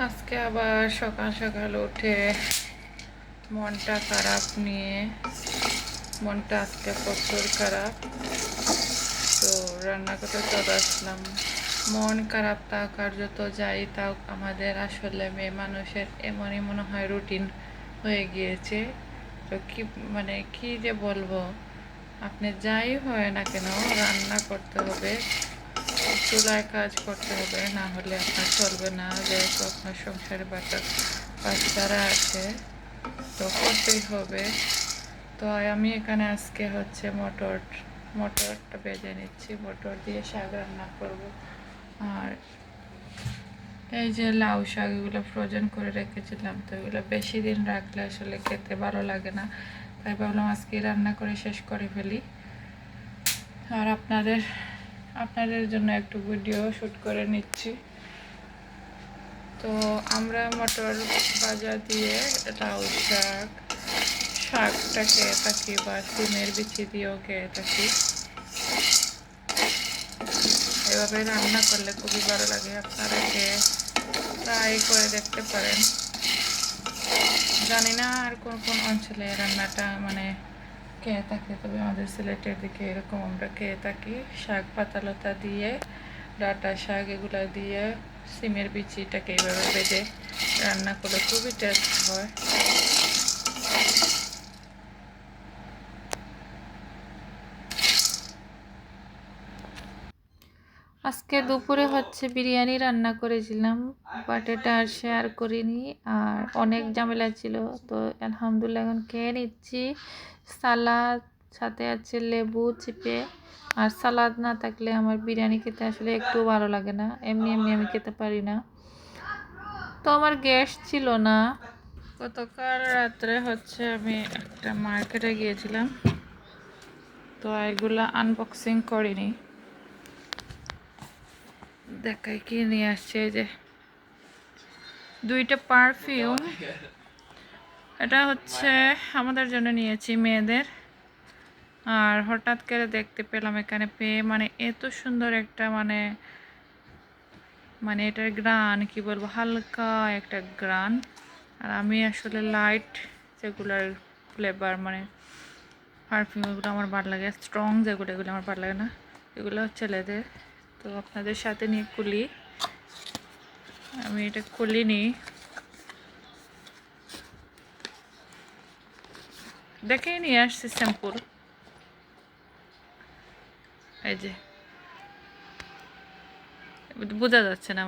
আজকে আবার সকাল সকাল উঠে মনটা খারাপ নিয়ে মনটা আজকে প্রচুর খারাপ। তো রান্না করতে চলে আসলাম। মন খারাপ থাক আর যত যাই থাক, আমাদের আসলে মেয়ে মানুষের এমনই মনে হয় রুটিন হয়ে গিয়েছে। তো কি যে বলবো, আপনি যাই হয় না কেন রান্না করতে হবে, চুলায় কাজ করতে হবে, না হলে আপনার চলবে না। যেহেতু আপনার সংসারে বাচ্চারা আছে, তো করতেই হবে। তো আমি এখানে আজকে হচ্ছে মটরটা বেজে নিচ্ছি, মটর দিয়ে শাক রান্না করব। আর এই যে লাউ শাক, এগুলো ফ্রোজেন করে রেখেছিলাম, তো এগুলো বেশি দিন রাখলে আসলে খেতে ভালো লাগে না, তাই ভাবলাম আজকে রান্না করে শেষ করে ফেলি। আর আপনাদের জন্য একটু ভিডিও শ্যুট করে নিচ্ছি। তো আমরা মটর ভাজা দিয়ে লাউ শাকটা খেয়ে থাকি, বা সিমের বিচি দিয়েও খেয়ে থাকি। এভাবে রান্না করলে খুবই ভালো লাগে, আপনারা খেয়ে ট্রাই করে দেখতে পারেন। জানি না আর কোন কোন অঞ্চলে রান্নাটা খেয়ে থাকে, তবে আমাদের সিলেটের দিকে এরকম আমরা খেয়ে থাকি। শাক পাতালতা দিয়ে, ডাঁটা শাক এগুলো দিয়ে সিমের বিচিটাকে এইভাবে বেজে রান্না করলে খুবই টেস্ট হয়। আজকে দুপুরে হচ্ছে বিরিয়ানি রান্না করেছিলাম, বাট এটা আর শেয়ার করিনি, আর অনেক ঝামেলা ছিল। তো আলহামদুলিল্লাহ এখন খেয়ে নিচ্ছি। সালাদ সাথে আছে লেবু চিপে, আর সালাদ না থাকলে আমার বিরিয়ানি খেতে আসলে একটু ভালো লাগে না, এমনি এমনি আমি খেতে পারি না। তো আমার গ্যাস ছিল না। গতকাল রাত্রে হচ্ছে আমি একটা মার্কেটে গিয়েছিলাম, তো এগুলা আনবক্সিং করিনি। দেখাই কি নিয়ে আসছে, যে দুইটা পারফিউম। এটা হচ্ছে আমাদের জন্য নিয়েছি, মেয়েদের। আর হঠাৎ করে দেখতে পেলাম এখানে পেয়ে, এত সুন্দর একটা এটার গ্রান কি বলবো, হালকা একটা গ্রান। আর আমি আসলে লাইট যেগুলোর ফ্লেভার পারফিউম, এগুলো আমার ভালো লাগে। স্ট্রং যেগুলো, এগুলো আমার ভালো লাগে না, এগুলো ছেলেদের। তো আপনাদের সাথে নিয়ে খুলি, আমি এটা খুলিনি, দেখেই নিয়ে আসছি স্যাম্পল। এই যে বোঝা যাচ্ছে না,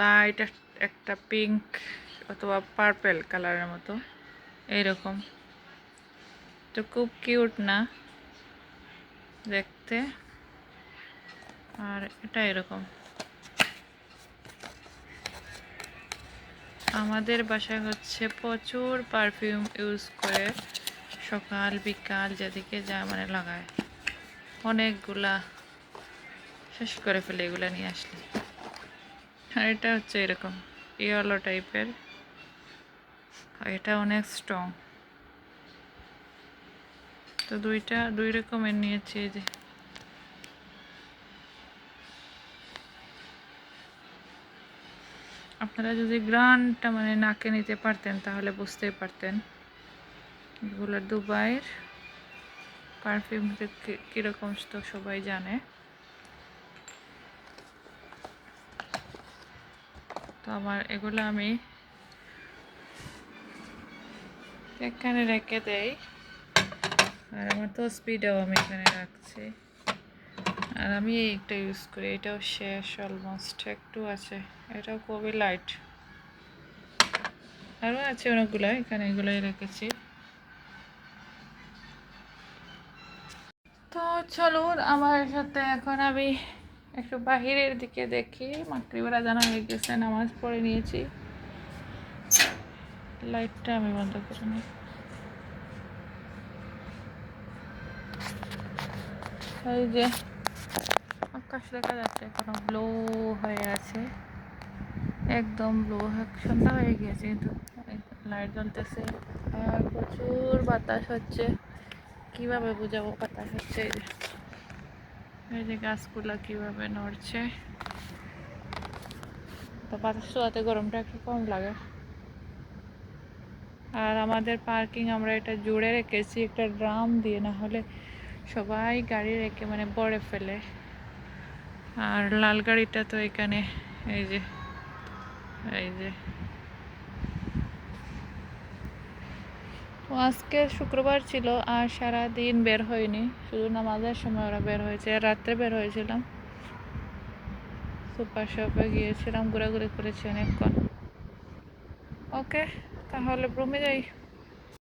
লাইট একটা পিঙ্ক অথবা পার্পেল কালারের মতো এইরকম। তো খুব কিউট না দেখতে, আর এটা এরকম। আমাদের বাসায় হচ্ছে প্রচুর পারফিউম ইউজ করে, সকাল বিকাল যেদিকে যা লাগায়, অনেকগুলা শেষ করে ফেলে এগুলা নিয়ে আসলে। আর এটা হচ্ছে এরকম ইয়েলো টাইপের, এটা অনেক স্ট্রং। তো দুই রকমের নিয়েছি। এই যে আপনারা যদি গ্রানটা নাকে নিতে পারতেন তাহলে বুঝতেই পারতেন এগুলো দুবাইয়ের পারফিউম কীরকম, তো সবাই জানে। তো আমার এগুলো আমি এখানে রেখে দেই, আর আমার তো স্পিডও আমি এখানে রাখছি। আর আমি এইটা ইউজ করি, এটাও শেষ অলমোস্ট, একটু আছে, এটাও খুবই লাইট। আরও আছে অনেকগুলো, এখানে এগুলোই রেখেছি। তো চলুন আমার সাথে এখন আমি একটু বাহিরের দিকে দেখি। মাগরিবের আজান হয়ে গেছে, নামাজ পড়ে নিয়েছি। লাইটটা আমি বন্ধ করে নিই। এই যে আকাশ দেখা যাচ্ছে, এখনো ব্লু হয়ে আছে, একদম ব্লু। সন্ধ্যা হয়ে গিয়েছে কিন্তু লাইট জ্বলতেছে, আর প্রচুর বাতাস হচ্ছে। কিভাবে বুঝাবো বাতাস হচ্ছে। এই যে গাছগুলা কিভাবে নড়ছে। তো বাতাস ছোঁয়াতে গরমটা একটু কম লাগে। আর আমাদের পার্কিং আমরা এটা জুড়ে রেখেছি একটা ড্রাম দিয়ে, না হলে সবাই গাড়ি রেখে মানে বড়ে ফেলে। আর লাল গাড়িটা তো এখানে, এই যে এই যে তো আজকে শুক্রবার ছিল আর সারা দিন বের হয়নি, শুধু নামাজের সময় ওরা বের হয়েছে। রাত্রে বের হয়েছিলাম, সুপার শপে গিয়েছিলাম, ঘোরাঘুরি করেছি অনেকক্ষণ। ওকে, তাহলে রুমে যাই।